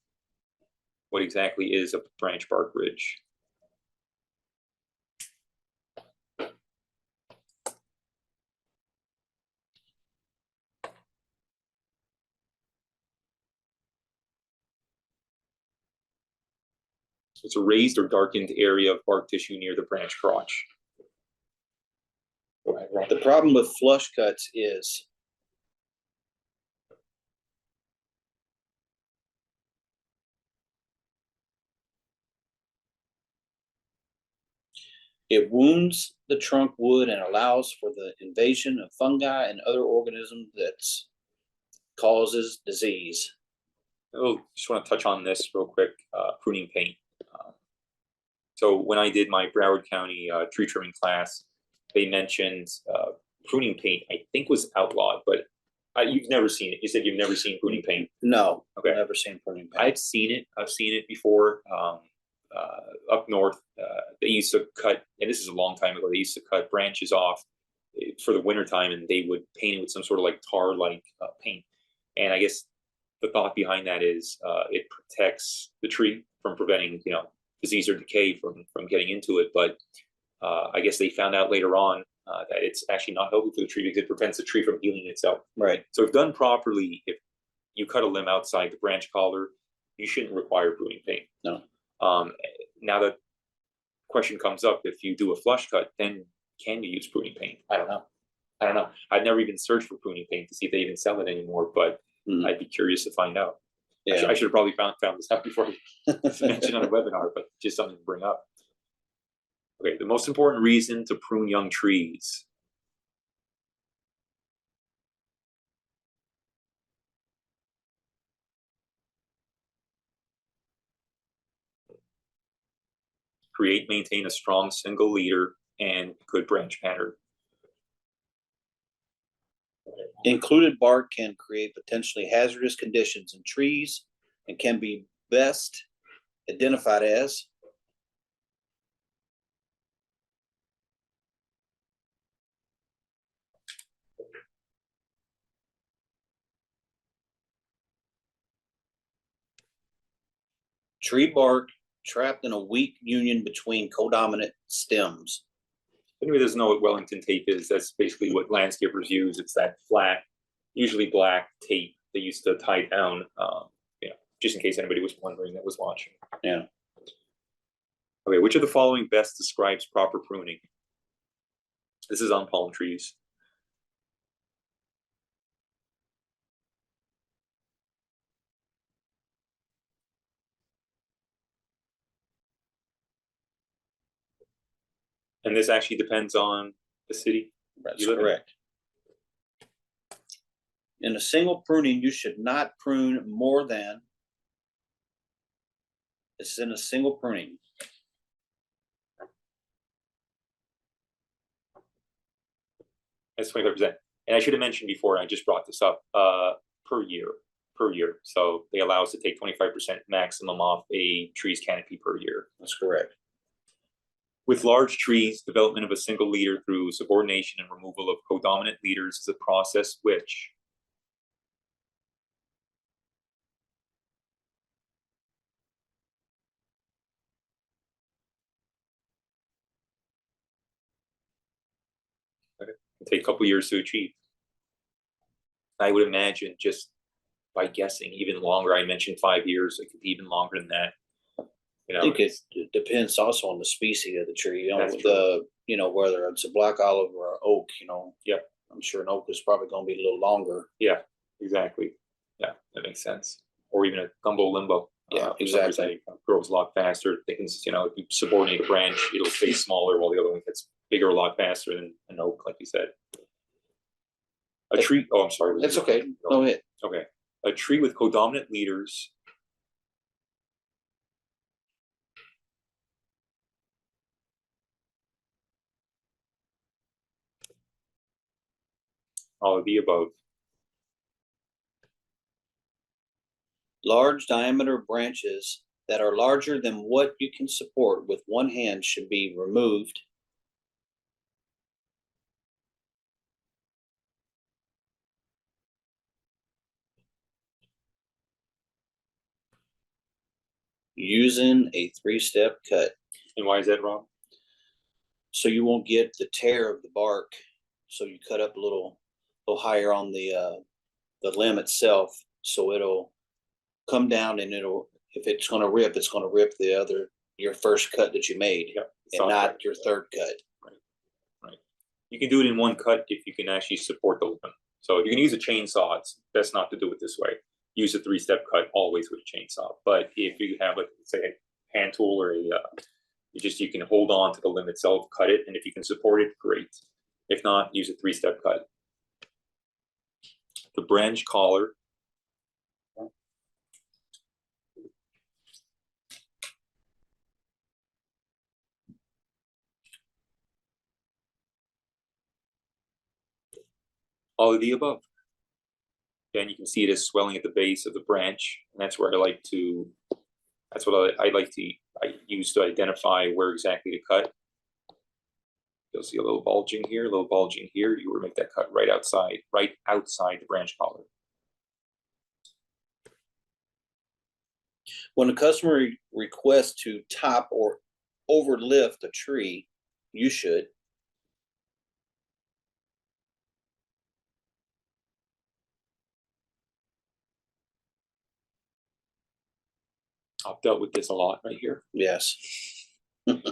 what exactly is a branch bark ridge? It's a raised or darkened area of bark tissue near the branch crotch. The problem with flush cuts is it wounds the trunk wood and allows for the invasion of fungi and other organisms that causes disease. Oh, just want to touch on this real quick, pruning paint. So when I did my Broward County tree trimming class, they mentioned pruning paint, I think, was outlawed, but You've never seen it. You said you've never seen pruning paint. No, Okay. I've never seen pruning paint. I've seen it. I've seen it before. Up north, they used to cut, and this is a long time ago. They used to cut branches off for the wintertime, and they would paint it with some sort of like tar-like paint. And I guess the thought behind that is it protects the tree from preventing, disease or decay from getting into it. But I guess they found out later on that it's actually not healthy for the tree because it prevents the tree from healing itself. Right. So if done properly, if you cut a limb outside the branch collar, you shouldn't require pruning paint. No. Now the question comes up, if you do a flush cut, then can you use pruning paint? I don't know. I've never even searched for pruning paint to see if they even sell it anymore, but I'd be curious to find out. Yeah. I should have probably found this out before I mentioned on the webinar, but just something to bring up. Okay, the most important reason to prune young trees. Create, maintain a strong single leader and good branch pattern. Included bark can create potentially hazardous conditions in trees and can be best identified as tree bark trapped in a weak union between codominant stems. If anybody doesn't know what Wellington tape is, that's basically what landscapers use. It's that flat, usually black tape they used to tie down, just in case anybody was wondering that was watching. Yeah. Okay, which of the following best describes proper pruning? This is on palm trees. And this actually depends on the city. That's correct. In a single pruning, you should not prune more than, this is in a single pruning. That's 25%. And I should have mentioned before, I just brought this up, per year. So they allow us to take 25% maximum off a tree's canopy per year. That's correct. With large trees, development of a single leader through subordination and removal of codominant leaders is a process which can take a couple years to achieve. I would imagine, just by guessing, even longer. I mentioned 5 years. It could be even longer than that. I think it depends also on the species of the tree. That's true. Whether it's a black olive or an oak. Yep. I'm sure an oak is probably going to be a little longer. Yeah, exactly. Yeah, that makes sense. Or even a gumbo limbo. Yeah, exactly. Grows a lot faster. They can, if you subordinate a branch, it'll stay smaller while the other one gets bigger a lot faster than an oak, like you said. A tree. Oh, I'm sorry. That's okay. Go ahead. Okay. A tree with codominant leaders all of the above. Large diameter branches that are larger than what you can support with one hand should be removed. Using a 3-step cut. And why is that wrong? So you won't get the tear of the bark. So you cut up a little higher on the limb itself. So it'll come down and if it's going to rip, it's going to rip your first cut that you made. Yep. And not your third cut. Right. You can do it in one cut if you can actually support the limb. So if you can use a chainsaw, it's best not to do it this way. Use a 3-step cut always with a chainsaw. But if you have, say, a hand tool or you can hold on to the limb itself, cut it, and if you can support it, great. If not, use a 3-step cut. The branch collar. All of the above. And you can see it is swelling at the base of the branch, and that's where that's what I use to identify where exactly to cut. You'll see a little bulging here, a little bulging here. You would make that cut right outside the branch collar. When a customer requests to top or overlift a tree, you should I've dealt with this a lot right here, yes. but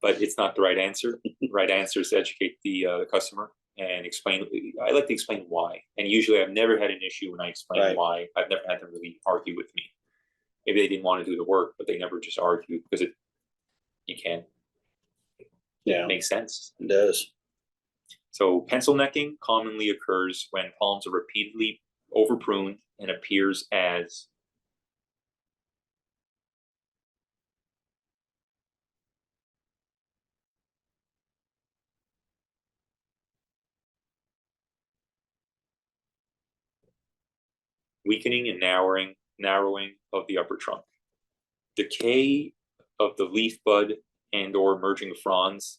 it's not the right answer. The right answer is to educate the customer and explain. I like to explain why, and usually I've never had an issue when I explain Right. why. I've never had them really argue with me. Maybe they didn't want to do the work, but they never just argue because you can't. Yeah, It makes sense. it does. So pencil necking commonly occurs when palms are repeatedly over pruned and appears as weakening and narrowing of the upper trunk. Decay of the leaf bud and or emerging fronds,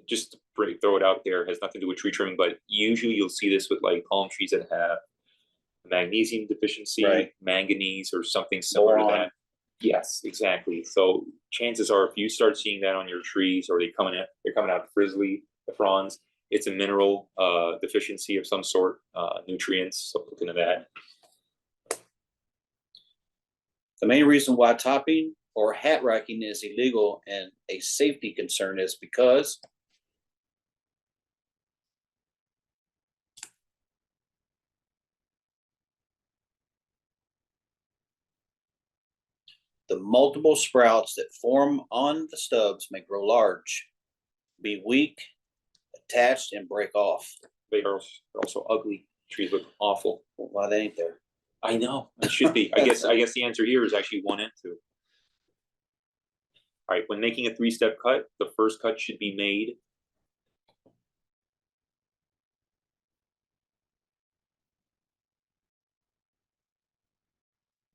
just to throw it out there, has nothing to do with tree trimming, but usually you'll see this with like palm trees that have magnesium deficiency, Right. manganese, or something similar to Boron. that. Yes, exactly. So chances are, if you start seeing that on your trees, or they're coming out frizzly, the fronds, it's a mineral deficiency of some sort, nutrients. So look into that. The main reason why topping or hat racking is illegal and a safety concern is because the multiple sprouts that form on the stubs may grow large, be weak, attached, and break off. They are also ugly. Trees look awful. Why they ain't there? I know, it should be. I guess the answer here is actually 1 and 2. All right, when making a 3-step cut, the first cut should be made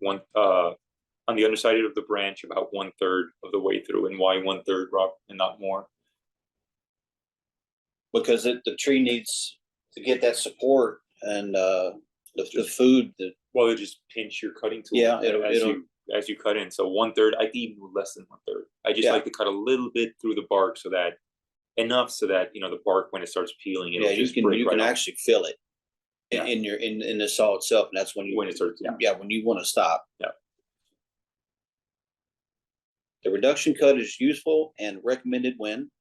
on the underside of the branch about 1/3 of the way through. And why 1/3, Rob, and not more? Because the tree needs to get that support and the food. Well, it just pinch your cutting tool. Yeah, as you cut in. So 1/3, I think even less than 1/3. I just like to cut a little bit through the bark so that the bark, when it starts peeling, it'll just break you can off. actually feel it Yeah. in the saw itself, and that's when When it starts, when you want to stop. Yeah. The reduction cut is useful and recommended when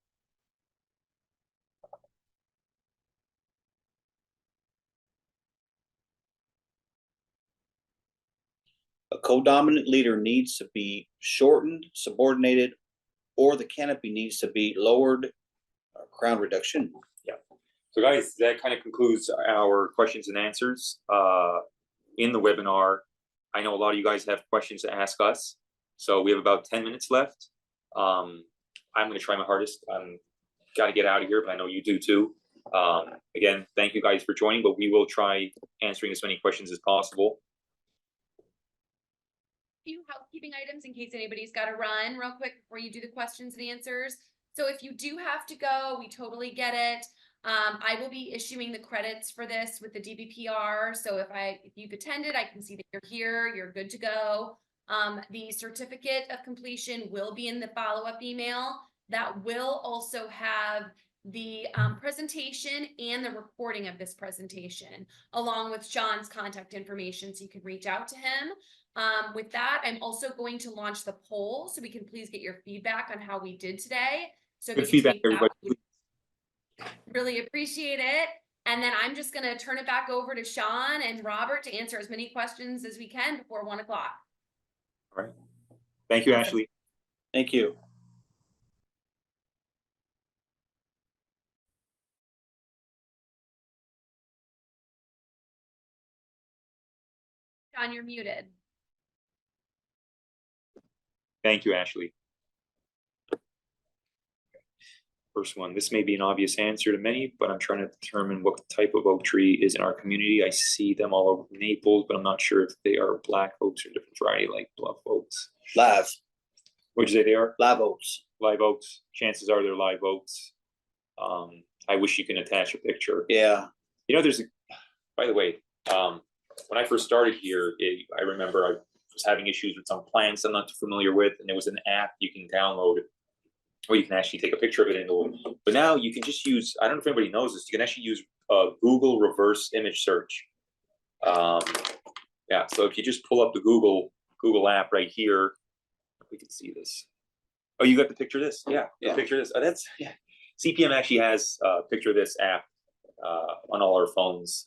a co-dominant leader needs to be shortened, subordinated, or the canopy needs to be lowered. Crown reduction. So guys, that kind of concludes our questions and answers in the webinar. I know a lot of you guys have questions to ask us, so we have about 10 minutes left. I'm going to try my hardest. I'm got to get out of here, but I know you do too. Again, thank you guys for joining, but we will try answering as many questions as possible. Few housekeeping items in case anybody's got to run real quick before you do the questions and answers. So if you do have to go, we totally get it. I will be issuing the credits for this with the DBPR. So if you've attended, I can see that you're here, you're good to go. The certificate of completion will be in the follow-up email. That will also have the presentation and the recording of this presentation, along with Shawn's contact information, so you can reach out to him. With that, I'm also going to launch the poll, so we can please get your feedback on how we did today. So Good feedback, everybody. Really appreciate it. And then I'm just going to turn it back over to Shawn and Robert to answer as many questions as we can before 1 o'clock. All right. Thank you, Awesome. Ashley. Thank you. Shawn, you're muted. Thank you, Ashley. First one, this may be an obvious answer to many, but I'm trying to determine what type of oak tree is in our community. I see them all over Naples, but I'm not sure if they are black oaks or different variety like bluff oaks. Live, What'd you say they are? live oaks. Live oaks. Chances are they're live oaks. I wish you can attach a picture. Yeah. You know, by the way, when I first started here, I remember I was having issues with some plants I'm not too familiar with, and there was an app you can download, or you can actually take a picture of it. But now you can just use, I don't know if anybody knows this, you can actually use Google reverse image search. Yeah, so if you just pull up the Google app right here, we can see this. Oh, you got the picture of this? Yeah, Yeah. picture of this. Oh, that's, yeah. CPM actually has a picture of this app on all our phones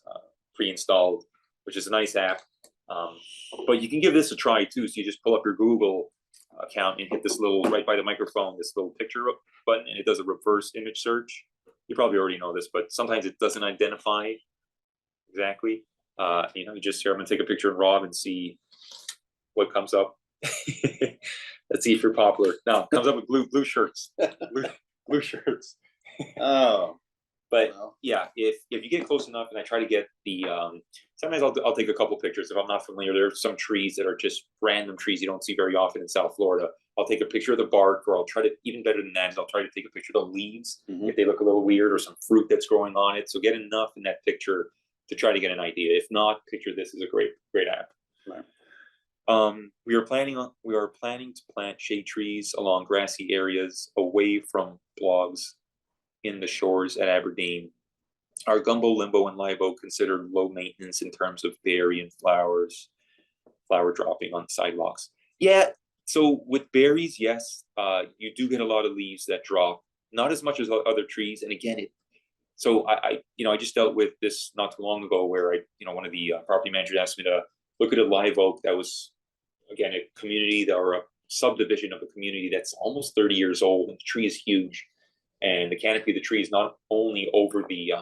pre-installed, which is a nice app. But you can give this a try too. So you just pull up your Google account and hit this little, right by the microphone, this little picture button, and it does a reverse image search. You probably already know this, but sometimes it doesn't identify exactly. You know, you just here, I'm gonna take a picture of Rob and see what comes up. Let's see if you're popular. No, it comes up with blue shirts. Blue shirts. Oh. But Well. yeah, if you get close enough, and I try to get the, sometimes I'll take a couple pictures if I'm not familiar. There are some trees that are just random trees you don't see very often in South Florida. I'll take a picture of the bark, or I'll try to, even better than that, is I'll try to take a picture of the leaves if they look a little weird, or some fruit that's growing on it. So get enough in that picture to try to get an idea. If not, picture this is a great app. Right. We are planning to plant shade trees along grassy areas away from blogs in the shores at Aberdeen. Are gumbo, limbo, and live oak considered low maintenance in terms of berry and flower dropping on sidewalks? Yeah. So with berries, yes, you do get a lot of leaves that drop, not as much as other trees. And again, so I just dealt with this not too long ago, where one of the property managers asked me to look at a live oak that was, again, a community or a subdivision of a community that's almost 30 years old, and the tree is huge. And the canopy of the tree is not only over the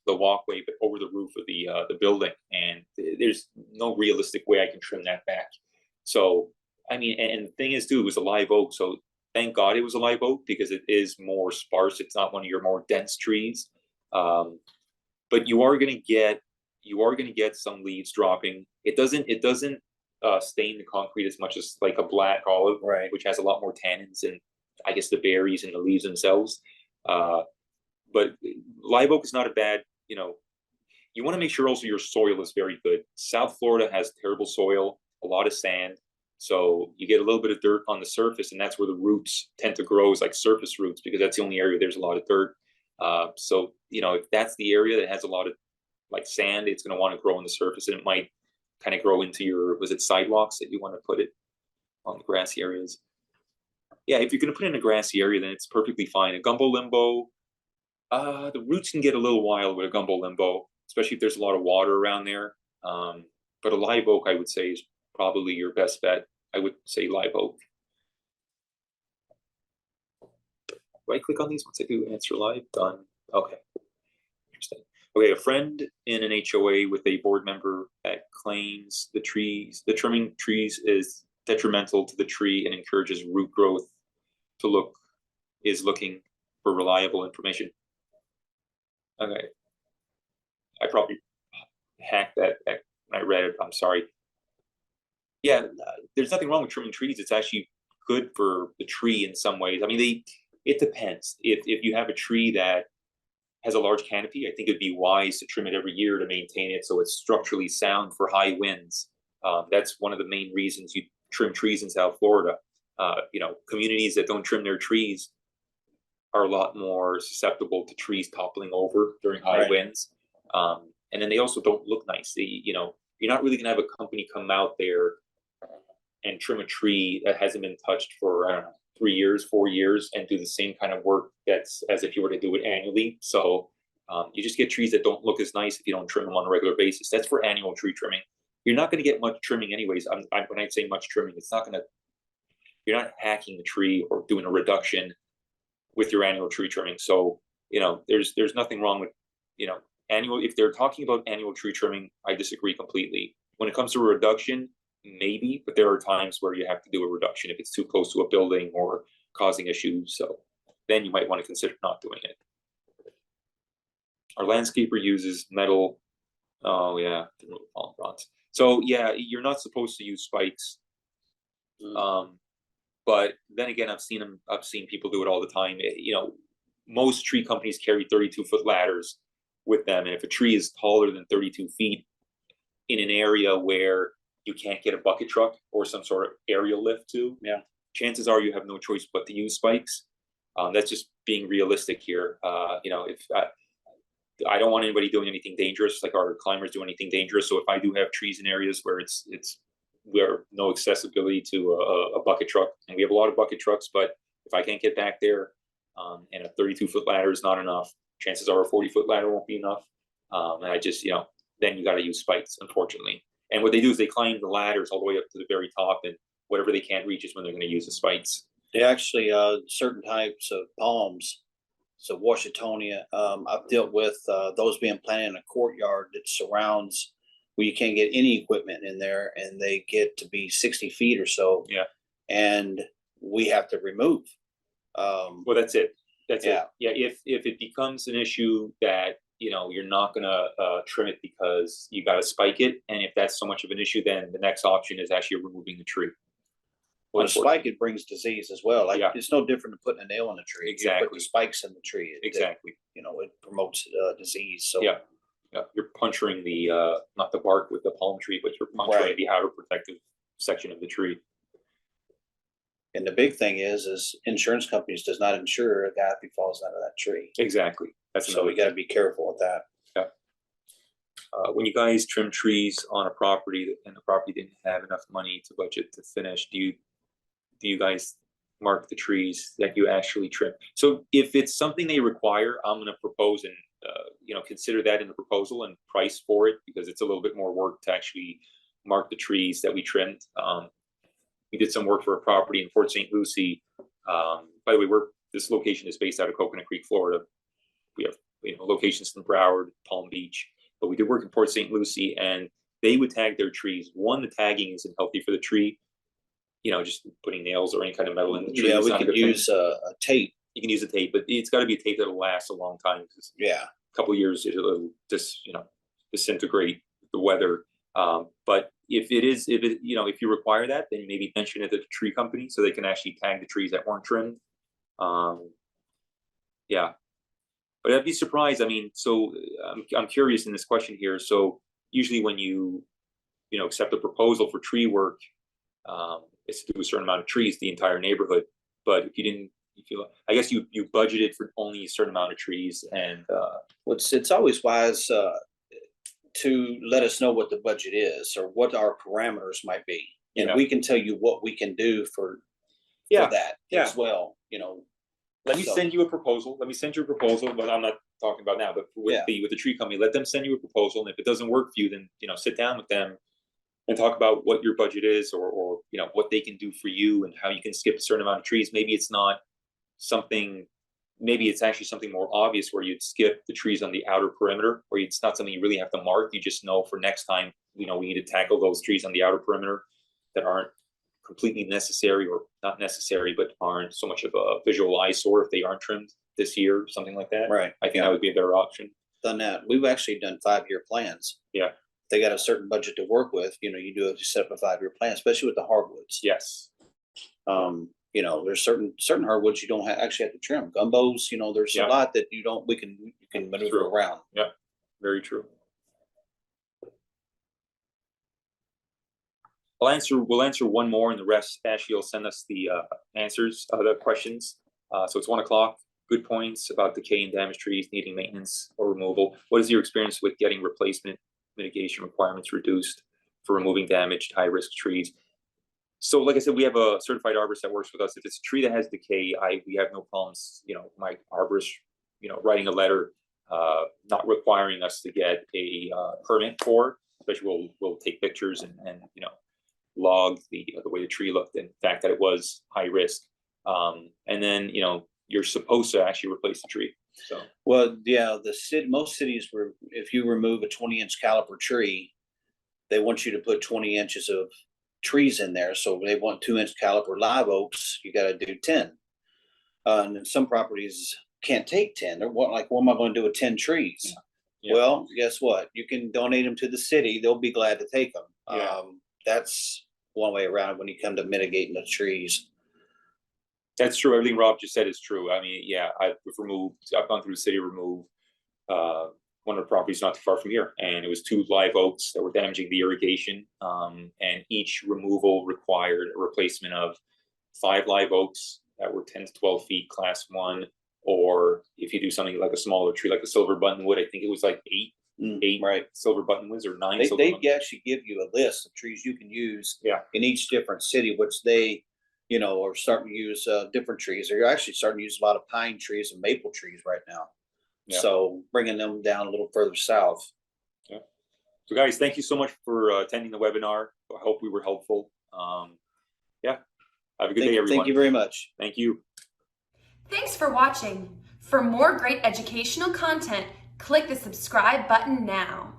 walkway, but over the roof of the building. And there's no realistic way I can trim that back. So, I mean, and the thing is, too, it was a live oak. So thank God it was a live oak, because it is more sparse. It's not one of your more dense trees. But you are going to get some leaves dropping. It doesn't stain the concrete as much as like a black olive, Right. which has a lot more tannins and I guess the berries and the leaves themselves. But live oak is not a bad, you want to make sure also your soil is very good. South Florida has terrible soil, a lot of sand. So you get a little bit of dirt on the surface, and that's where the roots tend to grow, is like surface roots, because that's the only area there's a lot of dirt. So, if that's the area that has a lot of like sand, it's going to want to grow on the surface, and it might kind of grow into your, was it sidewalks that you want to put it on the grassy areas? Yeah, if you're going to put it in a grassy area, then it's perfectly fine. A gumbo limbo, the roots can get a little wild with a gumbo limbo, especially if there's a lot of water around there. But a live oak, I would say, is probably your best bet. I would say live oak. Do I click on these once I do answer live? Done. Okay. Interesting. Okay, a friend in an HOA with a board member that claims the trimming trees is detrimental to the tree and encourages root growth is looking for reliable information. Okay. I probably hacked that when I read it. I'm sorry. Yeah, there's nothing wrong with trimming trees. It's actually good for the tree in some ways. I mean, it depends. If you have a tree that has a large canopy, I think it'd be wise to trim it every year to maintain it so it's structurally sound for high winds. That's one of the main reasons you trim trees in South Florida. Communities that don't trim their trees are a lot more susceptible to trees toppling over during high winds. And then they also don't look nice. You're not really gonna have a company come out there and trim a tree that hasn't been touched for, I don't know, 3 years, 4 years, and do the same kind of work that's as if you were to do it annually. So you just get trees that don't look as nice if you don't trim them on a regular basis. That's for annual tree trimming. You're not going to get much trimming anyways. When I say much trimming, you're not hacking the tree or doing a reduction with your annual tree trimming. So, there's nothing wrong with, annual. If they're talking about annual tree trimming, I disagree completely. When it comes to a reduction, maybe, but there are times where you have to do a reduction if it's too close to a building or causing issues. So then you might want to consider not doing it. Our landscaper uses metal. Oh yeah, to remove palm fronds. So yeah, you're not supposed to use spikes. But then again, I've seen people do it all the time. You know, most tree companies carry 32-foot ladders with them, and if a tree is taller than 32 feet in an area where you can't get a bucket truck or some sort of aerial lift to, Yeah. chances are you have no choice but to use spikes. That's just being realistic here. You know, if I don't want anybody doing anything dangerous, like our climbers do anything dangerous. So if I do have trees in areas where it's where no accessibility to a bucket truck, and we have a lot of bucket trucks, but if I can't get back there, and a 32-foot ladder is not enough, chances are a 40-foot ladder won't be enough. And I just, you know, then you got to use spikes, unfortunately. And what they do is they climb the ladders all the way up to the very top, and whatever they can't reach is when they're going to use the spikes. They actually, certain types of palms, so Washingtonia, I've dealt with those being planted in a courtyard that surrounds where you can't get any equipment in there, and they get to be 60 feet or so. Yeah. And we have to remove. Well, that's it. That's Yeah. it. Yeah. If it becomes an issue that, you know, you're not gonna trim it because you got to spike it, and if that's so much of an issue, then the next option is actually removing the tree. Well, the spike, it brings disease as well. Like, Yeah. it's no different than putting a nail in a tree. You Exactly. put the spikes in the tree. Exactly. You know, it promotes disease. So Yeah. Yeah. You're puncturing the not the bark with the palm tree, but you're puncturing Right. the outer protective section of the tree. And the big thing is insurance companies does not insure a guy if he falls out of that tree. Exactly. That's So another we got to thing. be careful with that. When you guys trim trees on a property and the property didn't have enough money to budget to finish, do you guys mark the trees that you actually trim? So if it's something they require, I'm going to propose and you know, consider that in the proposal and price for it, because it's a little bit more work to actually mark the trees that we trimmed. We did some work for a property in Port St. Lucie. By the way, this location is based out of Coconut Creek, Florida. We have, you know, locations in Broward, Palm Beach, but we did work in Port St. Lucie, and they would tag their trees. One, the tagging isn't healthy for the tree. You know, just putting nails or any kind of metal in the tree. Yeah, is we not a could good thing. use a tape. You can use a tape, but it's got to be a tape that'll last a long time. Yeah. A couple of years, it'll just, you know, disintegrate with the weather. But if you require that, then maybe mention it to the tree company so they can actually tag the trees that weren't trimmed. Yeah, but I'd be surprised. I mean, so I'm curious in this question here. So usually when you accept a proposal for tree work, it's to do a certain amount of trees, the entire neighborhood. But if you didn't, I guess you budgeted for only a certain amount of trees, and It's always wise to let us know what the budget is or what our parameters might be, and Yeah. we can tell you what we can do for that as well. You know, let me send you a proposal. Let me send you a proposal, but I'm not talking about now. But with the tree company, let them send you a proposal, and if it doesn't work for you, then sit down with them and talk about what your budget is, or what they can do for you, and how you can skip a certain amount of trees. Maybe it's not something. Maybe it's actually something more obvious where you'd skip the trees on the outer perimeter, or it's not something you really have to mark. You just know for next time, we need to tackle those trees on the outer perimeter that aren't completely necessary, or not necessary, but aren't so much of a visual eyesore if they aren't trimmed this year, something like that. Right. I think that would be a better option. Done that. We've actually done 5-year plans. Yeah. They got a certain budget to work with. You do have to set up a 5-year plan, especially with the hardwoods. Yes. There's certain hardwoods you don't actually have to trim. Gumbos, there's a lot that you can maneuver around. Yeah, very true. We'll answer one more, and the rest Ashley will send us the answers, the questions. So it's 1 o'clock. Good points about decay and damaged trees needing maintenance or removal. What is your experience with getting replacement mitigation requirements reduced for removing damaged high-risk trees? So like I said, we have a certified arborist that works with us. If it's a tree that has decay, we have no problems, my arborist, writing a letter, not requiring us to get a permit for it. Especially we'll take pictures and log the way the tree looked, and the fact that it was high risk. And then, you're supposed to actually replace the tree. So, well, yeah, most cities if you remove a 20-inch caliper tree, they want you to put 20 inches of trees in there. So they want 2-inch caliper live oaks. You got to do 10. And then some properties can't take 10. They're what am I going to do with 10 trees? Yeah. Well, guess what? You can donate them to the city. They'll be glad to take them. Yeah. That's one way around it when you come to mitigating the trees. That's true. Everything Rob just said is true. I mean, yeah, I've gone through the city, remove one of the properties not too far from here, and it was 2 live oaks that were damaging the irrigation. And each removal required a replacement of 5 live oaks that were 10 to 12 feet, class 1, or if you do something like a smaller tree, like a silver buttonwood, I think it was like 8 Right. silver buttonwoods or 9 silver They buttonwoods. actually give you a list of trees you can use Yeah. in each different city, which they, are starting to use different trees. They're actually starting to use a lot of pine trees and maple trees right now. Yeah. So bringing them down a little further south. Yeah. So guys, thank you so much for attending the webinar. I hope we were helpful. Yeah. Have a good day, everyone. Thank you very much. Thank you. Thanks for watching. For more great educational content, click the subscribe button now.